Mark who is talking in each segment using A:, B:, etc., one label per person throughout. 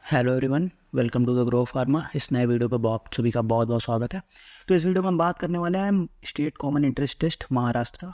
A: Hello everyone, welcome to the grow pharma. इस नए video पे बहुत सभी का बहुत बहुत स्वागत है। तो इस वीडियो में हम बात करने वाले हैं state common interest test Maharashtra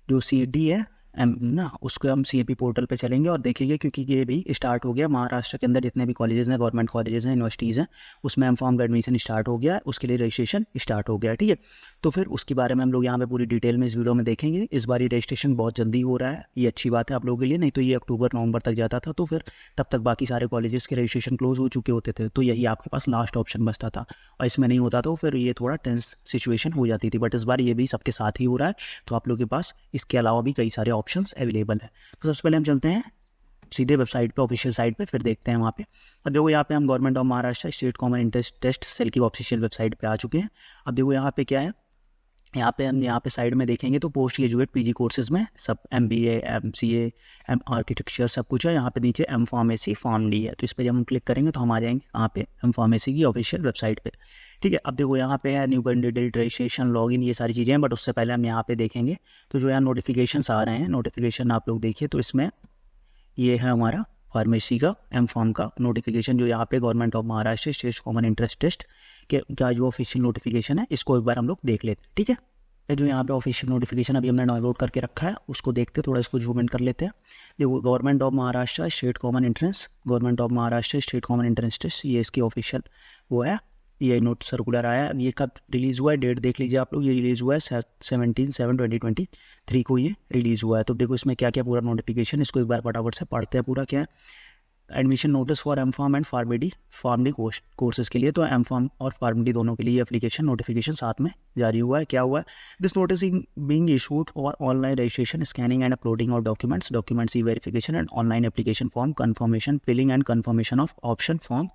A: जो सीईटी है ना, उसको हम सीएपी पोर्टल पे चलेंगे और देखेंगे, क्योंकि ये भी स्टार्ट हो गया महाराष्ट्र के अंदर। जितने भी कॉलेजेस हैं, गवर्नमेंट कॉलेजेस हैं, यूनिवर्सिटीज़ हैं, उसमें एम फॉर्म का एडमिशन स्टार्ट हो गया है, उसके लिए रजिस्ट्रेशन स्टार्ट हो गया है। ठीक है, तो फिर उसके बारे में हम लोग यहाँ पे पूरी डिटेल में इस वीडियो में देखेंगे। इस बार ये रजिस्ट्रेशन बहुत जल्दी हो रहा है, ये अच्छी बात है आप लोगों के लिए। नहीं तो ये अक्टूबर नवंबर तक जाता था, तो फिर तब तक बाकी सारे कॉलेजेस के रजिस्ट्रेशन क्लोज हो चुके होते थे, तो यही आपके पास लास्ट ऑप्शन बचता था। और इसमें नहीं होता तो फिर ये थोड़ा टेंस सिचुएशन हो जाती थी, बट इस बार ये भी सबके साथ ही हो रहा है, तो आप लोगों के पास इसके अलावा भी कई सारे ऑप्शंस अवेलेबल है। तो सबसे पहले हम चलते हैं सीधे वेबसाइट पे, ऑफिशियल साइट पे, फिर देखते हैं वहाँ पे। अब देखो यहाँ पे हम government of Maharashtra state common interest test cell की ऑफिशियल वेबसाइट पे आ चुके हैं। अब देखो यहाँ पे क्या है, यहाँ पे साइड में देखेंगे तो पोस्ट ग्रेजुएट पीजी कोर्सेज में सब एमबीए, एमसीए, आर्किटेक्चर सब कुछ है। यहाँ पे नीचे एम फार्मेसी फॉर्म डी है, तो इस पर जब हम क्लिक करेंगे तो हम आ जाएंगे यहाँ पे एम फार्मेसी की ऑफिशियल वेबसाइट पे। ठीक है, अब देखो यहाँ पे है न्यू कैंडिडेट रजिस्ट्रेशन, लॉगिन, ये सारी चीज़ें हैं, बट उससे पहले हम यहाँ पे देखेंगे तो जो यहाँ नोटिफिकेशन आ रहे हैं, नोटिफिकेशन आप लोग देखिए तो इसमें ये है हमारा फार्मेसी का एम फॉर्म का नोटिफिकेशन, जो यहाँ पे government of Maharashtra state common interest test के क्या जो ऑफिशियल नोटिफिकेशन है, इसको एक बार हम लोग देख लेते हैं। ठीक है, ये जो यहाँ पे ऑफिशियल नोटिफिकेशन अभी हमने डाउनलोड करके रखा है, उसको देखते थोड़ा, इसको जूम इन कर लेते हैं। देखो, government of Maharashtra state common entrance, government of Maharashtra state common entrance test, ये इसकी ऑफिशियल वो है। ये नोट सर्कुलर आया, अब ये कब रिलीज़ हुआ है, डेट देख लीजिए आप लोग। ये रिलीज़ हुआ है 17/7/2023 को ये रिलीज़ हुआ है। तो देखो इसमें क्या क्या पूरा नोटिफिकेशन, इसको एक बार फटाफट से पढ़ते हैं पूरा। क्या है, admission notice for M pharm and pharm D courses के लिए, तो एम फार्म और फार्म डी दोनों के लिए एप्लीकेशन नोटिफिकेशन साथ में जारी हुआ है। क्या हुआ है, this notice being issued for online registration, scanning and uploading of documents e verification and online application form confirmation, filling and confirmation of option form,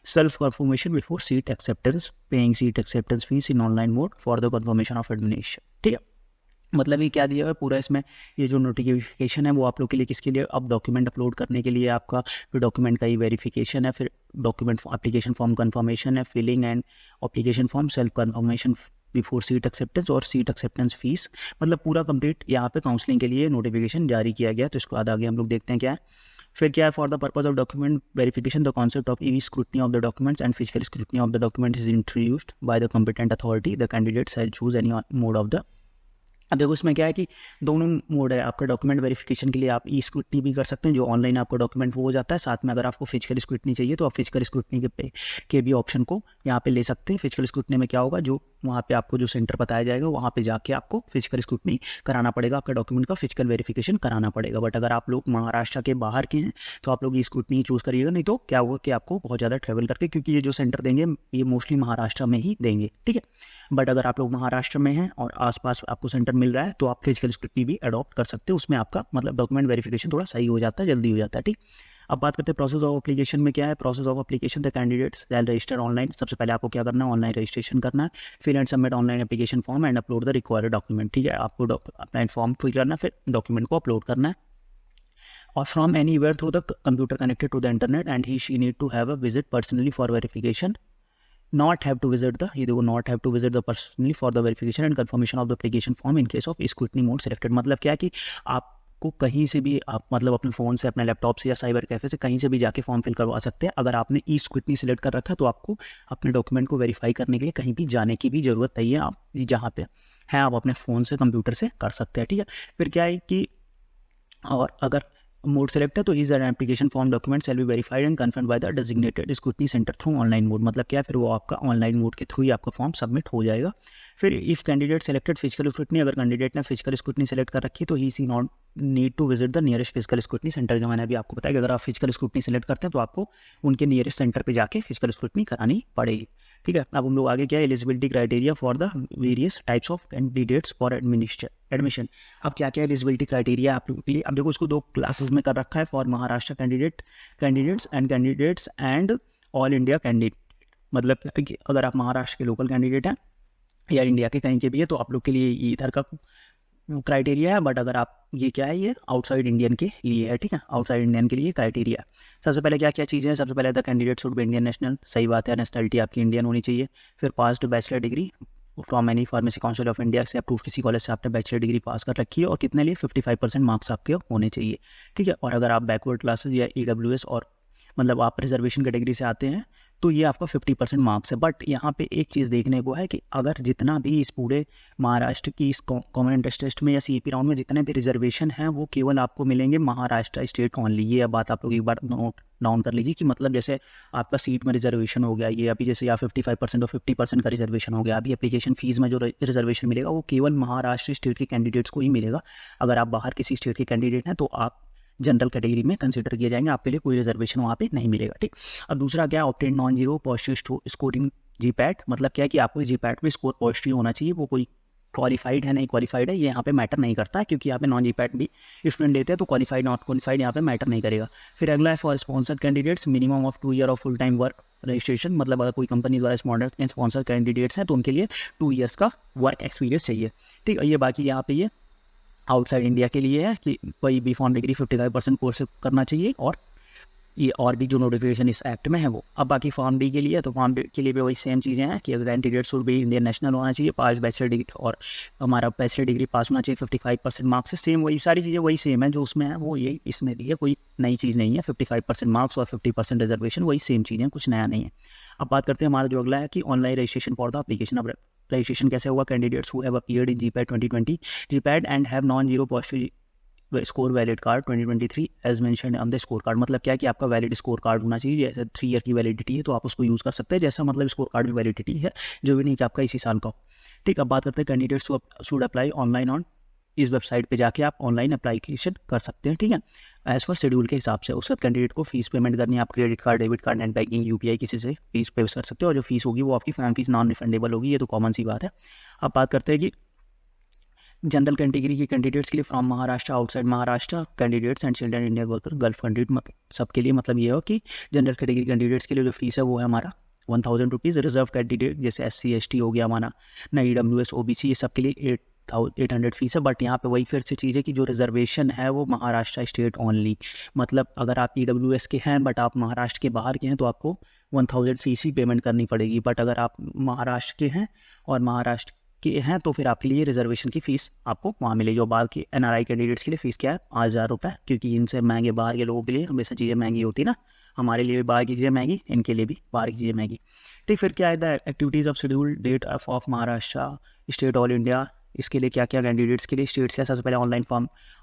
A: self confirmation before seat acceptance, paying seat acceptance fees in online mode for the confirmation of admission। ठीक है, मतलब ये क्या दिया हुआ है पूरा इसमें, ये जो नोटिफिकेशन है वो आप लोग के लिए किसके लिए, अब डॉक्यूमेंट अपलोड करने के लिए आपका, फिर डॉक्यूमेंट का ही वेरिफिकेशन है, फिर डॉक्यूमेंट एप्लीकेशन फॉर्म कन्फर्मेशन है, filling and application form, self confirmation before seat acceptance और सीट एक्सेप्टेंस फीस, मतलब पूरा कंप्लीट यहाँ पे काउंसलिंग के लिए नोटिफिकेशन जारी किया गया। तो इसको आगे हम लोग देखते हैं क्या है। फिर क्या है, for the purpose of document verification the concept of E scrutiny of the documents and physical scrutiny of the document is introduced by the competent authority, the candidate shell choose any mode of the. अब देखो इसमें क्या है कि दोनों mode है आपका document verification के लिए। आप ई स्क्रूटनी भी कर सकते हैं, जो ऑनलाइन आपका डॉक्यूमेंट वो हो जाता है, साथ में अगर आपको फिजिकल स्क्रूटनी चाहिए तो आप फिजिकल स्क्रूटनी के भी ऑप्शन को यहाँ पे ले सकते हैं। फिजिकल स्क्रूटनी में क्या होगा, जो वहाँ पे आपको जो सेंटर बताया जाएगा वहाँ पे जाके आपको फिजिकल स्क्रूटनी कराना पड़ेगा, आपका डॉक्यूमेंट का फिजिकल वेरिफिकेशन कराना पड़ेगा। बट अगर आप लोग महाराष्ट्र के बाहर के हैं तो आप लोग ई स्क्रूटनी चूज़ करिएगा, नहीं तो क्या होगा कि आपको बहुत ज़्यादा ट्रैवल करके, क्योंकि ये जो सेंटर देंगे ये मोस्टली महाराष्ट्र में ही देंगे। ठीक है, बट अगर आप लोग महाराष्ट्र में हैं और आसपास आपको सेंटर मिल रहा है तो आप फिजिकल स्क्रूटनी भी अडॉप्ट कर सकते हो, उसमें आपका मतलब डॉक्यूमेंट वेरिफिकेशन थोड़ा सही हो जाता है, जल्दी हो जाता है। ठीक, अब बात करते हैं प्रोसेस ऑफ एप्लीकेशन में। क्या है process of application, the candidates shall register online. सबसे पहले आपको क्या करना है, ऑनलाइन रजिस्ट्रेशन करना है, fill and submit online application form and upload the required document. ठीक है, आपको अपना फॉर्म फिल करना है, फिर डॉक्यूमेंट को अपलोड करना है, और from anywhere through the computer connected to the internet, and he she need to have a visit personally for verification, not have to visit the, ये देखो, not have to visit the personally for the verification and confirmation of the application form in case of scrutiny mode selected। मतलब क्या है कि आपको कहीं से भी, आप मतलब अपने फ़ोन से, अपने लैपटॉप से या साइबर कैफे से कहीं से भी जाके फॉर्म फिल करवा सकते हैं। अगर आपने ई स्क्रूटनी सेलेक्ट कर रखा है तो आपको अपने डॉक्यूमेंट को वेरीफाई करने के लिए कहीं भी जाने की भी ज़रूरत नहीं है। आप जहाँ पे हैं आप अपने फ़ोन से, कंप्यूटर से कर सकते हैं। ठीक है, फिर क्या है कि, और अगर मोड सेलेक्ट है तो is an application form document shall be verified and confirmed by the designated scrutiny centre through online mode. मतलब क्या है, फिर वो आपका ऑनलाइन मोड के थ्रू ही आपका फॉर्म सबमिट हो जाएगा। फिर if candidate selected physical scrutiny, अगर कैंडिडेट ने फिजिकल स्क्रूटनी सेलेक्ट कर रखी है तो he she not need to visit the nearest physical scrutiny centre. जो मैंने अभी आपको बताया कि अगर आप फिजिकल स्क्रूटनी सेलेक्ट करते हैं तो आपको उनके नियरेस्ट सेंटर पर जाके फिजिकल स्क्रूटनी करानी पड़ेगी। ठीक है, अब हम लोग आगे क्या है, eligibility criteria for the various types of candidates for admission. अब क्या क्या एलिजिबिलिटी क्राइटेरिया आप लोगों के लिए, अब देखो इसको दो क्लासेस में कर रखा है, for Maharashtra candidates and all India candidate. मतलब कि अगर आप महाराष्ट्र के लोकल कैंडिडेट हैं या इंडिया के कहीं के भी है तो आप लोग के लिए इधर का क्राइटेरिया है, बट अगर आप ये क्या है, ये आउटसाइड इंडियन के लिए है। ठीक है, आउटसाइड इंडियन के लिए क्राइटेरिया। सबसे पहले क्या क्या चीज़ें हैं, सबसे पहले the candidate should be Indian national, सही बात है, नेशनलिटी आपकी इंडियन होनी चाहिए। फिर passed bachelor degree from any pharmacy council of India से अप्रूव किसी कॉलेज से आपने बैचलर डिग्री पास कर रखी है, और कितने लिए 55% मार्क्स आपके होने चाहिए। ठीक है, और अगर आप बैकवर्ड क्लासेज या EWS और मतलब आप रिजर्वेशन कैटेगरी से आते हैं तो ये आपका 50% मार्क्स है। बट यहाँ पे एक चीज़ देखने को है कि अगर जितना भी इस पूरे महाराष्ट्र की इस कॉमन एंट्रेंस टेस्ट में या सीईपी राउंड में जितने भी रिजर्वेशन हैं वो केवल आपको मिलेंगे महाराष्ट्र स्टेट ओनली। ये बात आप लोग एक बार नोट डाउन कर लीजिए कि मतलब जैसे आपका सीट में रिजर्वेशन हो गया, ये अभी जैसे या 55% और 50% का रिजर्वेशन हो गया, अभी एप्लीकेशन फीस में जो रिजर्वेशन मिलेगा वो केवल महाराष्ट्र स्टेट के कैंडिडेट्स को ही मिलेगा। अगर आप बाहर किसी स्टेट के कैंडिडेट हैं तो आप जनरल कैटेगरी में कंसिडर किए जाएंगे, आपके लिए कोई रिजर्वेशन वहाँ पे नहीं मिलेगा। ठीक। अब दूसरा क्या, obtain non zero positive scoring GPAT. मतलब क्या है कि आपको जीपैट में स्कोर पॉजिटिव होना चाहिए, वो कोई क्वालिफाइड है नहीं क्वालिफाइड है ये यहाँ पे मैटर नहीं करता है, क्योंकि यहाँ पे नॉन जीपैट भी स्टूडेंट देते हैं तो क्वालिफाइड नॉट क्वालिफाइड यहाँ पे मैटर नहीं करेगा। फिर अगला है for sponsored candidates minimum of 2 year of full time work registration. मतलब अगर कोई कंपनी द्वारा स्पॉन्सर कैंडिडेट्स हैं तो उनके लिए 2 ईयर्स का वर्क एक्सपीरियंस चाहिए। ठीक है, ये बाकी यहाँ पे ये आउटसाइड इंडिया के लिए है कि कोई बी फॉर्म डिग्री 55% कोर्स करना चाहिए, और ये और भी जो नोटिफिकेशन इस एक्ट में है वो। अब बाकी फॉर्म डी के लिए, तो फॉर्म डी के लिए भी वही सेम चीज़ें हैं कि कैंडिडेट शुड भी इंडियन नेशनल होना चाहिए, 5 बैचलर डिग्री, और हमारा बैचलर डिग्री पास होना चाहिए 55% मार्क्स से। सेम वही सारी चीज़ें वही सेम है जो उसमें है वो यही इसमें भी है, कोई नई चीज़ नहीं है। 55% मार्क्स और 50% रिजर्वेशन वही सेम चीज़ें, कुछ नया नहीं है। अब बात करते हैं हमारा जो अगला है कि online registration for the application. अब रजिस्ट्रेशन कैसे हुआ, candidates who have appeared in GPAT 2020 GPAT and have non zero positive score valid card 2023 as mentioned on the score card. मतलब क्या है कि आपका वैलिड स्कोर कार्ड होना चाहिए, जैसे 3 ईयर की वैलिडिटी है तो आप उसको यूज़ कर सकते हैं, जैसा मतलब स्कोर कार्ड में वैलिडिटी है, जो भी नहीं कि आपका इसी साल का हो। ठीक। अब बात करते हैं candidates should apply online on, इस वेबसाइट पे जाके आप ऑनलाइन अप्लीकेशन कर सकते हैं। ठीक है, एज पर शेड्यूल के हिसाब से। उसके बाद कैंडिडेट को फीस पेमेंट करनी है, आप credit card, debit card, net banking, UPI किसी से फीस पे कर सकते हो, और जो फीस होगी वो आपकी फैम फीस नॉन रिफंडेबल होगी, ये तो कॉमन सी बात है। अब बात करते हैं कि जनरल कैटेगरी के कैंडिडेट्स के लिए from Maharashtra, outside Maharashtra candidates and children Indian worker gulf country, मतलब सबके लिए मतलब ये हो कि जनरल कैटेगरी कैंडिडेट्स के लिए जो फीस है वो है हमारा 1000 रुपीज़। रिजर्व कैंडिडेट जैसे SC ST हो गया हमारा, ना EWS OBC, ये सब के लिए 800 फीस है। बट यहाँ पे वही फिर से चीज़ है कि जो रिजर्वेशन है वो महाराष्ट्र स्टेट ओनली। मतलब अगर आप EWS के हैं बट आप महाराष्ट्र के बाहर के हैं तो आपको 1000 फीस ही पेमेंट करनी पड़ेगी। बट अगर आप महाराष्ट्र के हैं और महाराष्ट्र के हैं तो फिर आपके लिए रिजर्वेशन की फ़ीस आपको वहाँ मिलेगी। और बाहर के NRI कैंडिडेट्स के लिए फ़ीस क्या है, 1000 रुपये, क्योंकि इनसे महंगे बाहर के लोगों के लिए हमेशा चीज़ें महंगी होती है ना, हमारे लिए भी बाहर की चीज़ें महंगी, इनके लिए भी बाहर की चीज़ें महंगी। ठीक। फिर क्या है the activities of schedule date of Maharashtra state all India, इसके लिए क्या क्या कैंडिडेट्स के लिए स्टेट्स क्या, सबसे पहले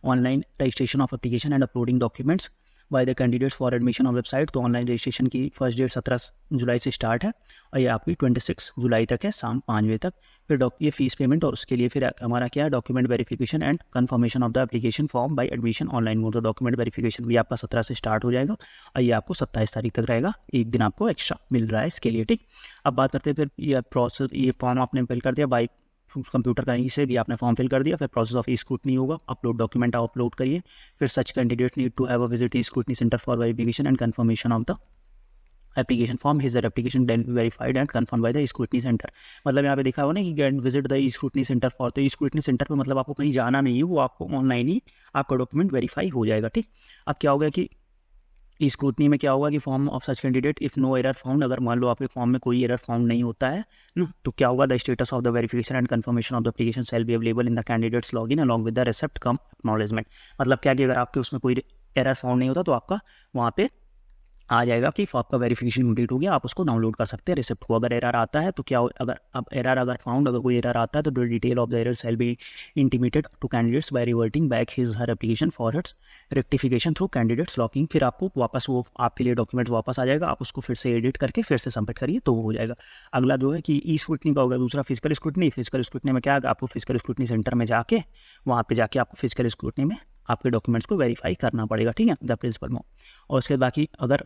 A: online registration of application and uploading documents by the candidates for admission on website. तो ऑनलाइन रजिस्ट्रेशन की फर्स्ट डेट 17 जुलाई से स्टार्ट है और ये आपकी 26 जुलाई तक है, शाम 5 बजे तक। फिर ये फीस पेमेंट, और उसके लिए फिर हमारा क्या है, document verification and confirmation of the application form by admission online mode. तो डॉक्यूमेंट वेरिफिकेशन भी आपका 17 से स्टार्ट हो जाएगा और ये आपको 27 तारीख तक रहेगा, एक दिन आपको एक्स्ट्रा मिल रहा है इसके लिए। ठीक। अब बात करते हैं फिर ये प्रोसेस, ये फॉर्म आपने फिल कर दिया बाई कंप्यूटर कहीं से भी आपने फॉर्म फिल कर दिया, फिर प्रोसेस ऑफ स्क्रूटनी होगा, अपलोड डॉक्यूमेंट आप अपलोड करिए। फिर such candidate need to have a visit scrutiny centre for verification and confirmation of the application form, his application verified and confirm by the scrutiny centre. मतलब यहाँ पे देखा हो ना कि visit the scrutiny centre for, तो scrutiny centre पे मतलब आपको कहीं जाना नहीं है, वो आपको ऑनलाइन ही आपका डॉक्यूमेंट वेरीफाई हो जाएगा। ठीक। अब क्या हो गया कि स्क्रूटनी में क्या होगा कि form of such candidate if no error found, अगर मान लो आपके फॉर्म में कोई एरर फाउंड नहीं होता है ना, तो क्या होगा, the status of the verification and confirmation of the application shall be available in the candidates login along with the receipt come acknowledgement. मतलब क्या कि अगर आपके उसमें कोई एरर फाउंड नहीं होता तो आपका वहाँ पे आ जाएगा कि आपका वेरिफिकेशन कंप्लीट हो गया, आप उसको डाउनलोड कर सकते हैं रिसिप्ट को। अगर एरर आता है तो क्या, अगर फाउंड, अगर कोई एरर आता है तो the detail of the error shall be intimated to candidates by reverting back his her application for its rectification through candidates logging. फिर आपको वापस वो आपके लिए डॉक्यूमेंट वापस आ जाएगा, आप उसको फिर से एडिट करके फिर से सबमिट करिए तो वो हो जाएगा। अगला जो है कि ई स्क्रूटनी का होगा दूसरा फिजिकल स्क्रूटनी। फिजिकल स्क्रूटनी में क्या है, आपको फिजिकल स्क्रूटनी सेंटर में जाके वहाँ पे जाके आपको फिजिकल स्क्रूटनी में आपके डॉक्यूमेंट्स को वेरीफाई करना पड़ेगा। ठीक है, द प्रिंसिपल में। और उसके बाकी अगर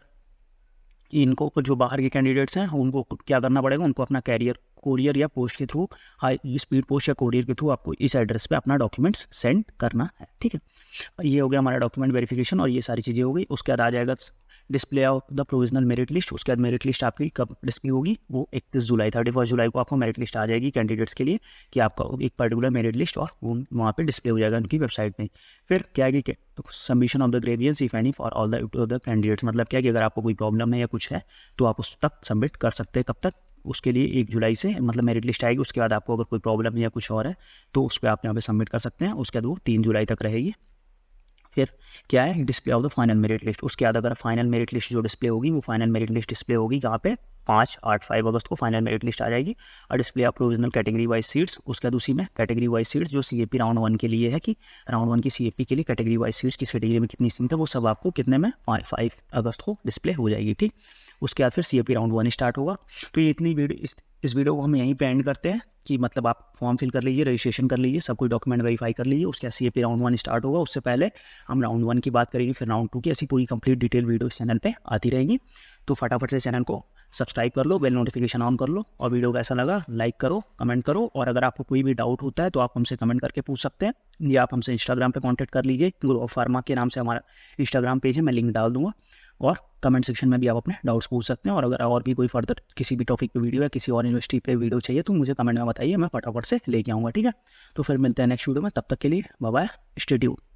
A: इनको जो बाहर के कैंडिडेट्स हैं उनको क्या करना पड़ेगा, उनको अपना कोरियर या पोस्ट के थ्रू, हाई स्पीड पोस्ट या कोरियर के थ्रू आपको इस एड्रेस पे अपना डॉक्यूमेंट्स सेंड करना है। ठीक है, ये हो गया हमारा डॉक्यूमेंट वेरिफिकेशन और ये सारी चीज़ें हो गई। उसके बाद आ जाएगा display of the provisional merit list. उसके बाद मेरिट लिस्ट आपकी कब डिस्प्ले होगी, वो 31 जुलाई 31 जुलाई को आपको मेरिट लिस्ट आ जाएगी कैंडिडेट्स के लिए कि आपका एक पर्टिकुलर मेरिट लिस्ट और वहाँ पे डिस्प्ले हो जाएगा उनकी वेबसाइट में। फिर क्या है कि submission of the grievance if any for all the candidates. मतलब क्या है कि अगर आपको कोई प्रॉब्लम है या कुछ है तो आप उस तक सबमिट कर सकते हैं। कब तक, उसके लिए 1 जुलाई से मतलब मेरिट लिस्ट आएगी, उसके बाद आपको अगर कोई प्रॉब्लम या कुछ और है तो उस पर आप यहाँ पे सबमिट कर सकते हैं। उसके बाद वो 3 जुलाई तक रहेगी। फिर क्या है, display of the final merit list. उसके बाद अगर फाइनल मेरिट लिस्ट जो डिस्प्ले होगी वो फाइनल मेरिट लिस्ट डिस्प्ले होगी कहाँ पे, 5 अगस्त को फाइनल मेरिट लिस्ट आ जाएगी। और display of provisional category wise seats, उसके बाद उसी में कैटेगरी वाइज सीट्स जो CAP राउंड 1 के लिए है कि राउंड 1 की CAP के लिए कैटेगरी वाइज सीट्स किस कैटेगरी में कितनी सीट है वो सब आपको कितने में 5 अगस्त को डिस्प्ले हो जाएगी। ठीक, उसके बाद फिर CAP राउंड 1 स्टार्ट होगा। तो ये इतनी वीडियो इस वीडियो को हम यहीं पे एंड करते हैं कि मतलब आप फॉर्म फिल कर लीजिए, रजिस्ट्रेशन कर लीजिए, सब कुछ डॉक्यूमेंट वेरीफाई कर लीजिए। उसके बाद CAP राउंड 1 स्टार्ट होगा, उससे पहले हम राउंड 1 की बात करेंगे, फिर राउंड 2 की, ऐसी पूरी कंप्लीट डिटेल वीडियो इस चैनल पे आती रहेंगी। तो फटाफट से चैनल को सब्सक्राइब कर लो, बेल नोटिफिकेशन ऑन कर लो, और वीडियो कैसा लगा लाइक करो, कमेंट करो। और अगर आपको कोई भी डाउट होता है तो आप हमसे कमेंट करके पूछ सकते हैं, या आप हमसे इंस्टाग्राम पे कांटेक्ट कर लीजिए, ग्रो ऑफ फार्मा के नाम से हमारा इंस्टाग्राम पेज है, मैं लिंक डाल दूंगा। और कमेंट सेक्शन में भी आप अपने डाउट्स पूछ सकते हैं। और अगर और भी कोई फर्दर किसी भी टॉपिक पे वीडियो या किसी और यूनिवर्सिटी पे वीडियो चाहिए तो मुझे कमेंट में बताइए, मैं फटाफट से लेके आऊँगा। ठीक है, तो फिर मिलते हैं नेक्स्ट वीडियो में, तब तक के लिए बाय बाय, स्टे ट्यून्ड।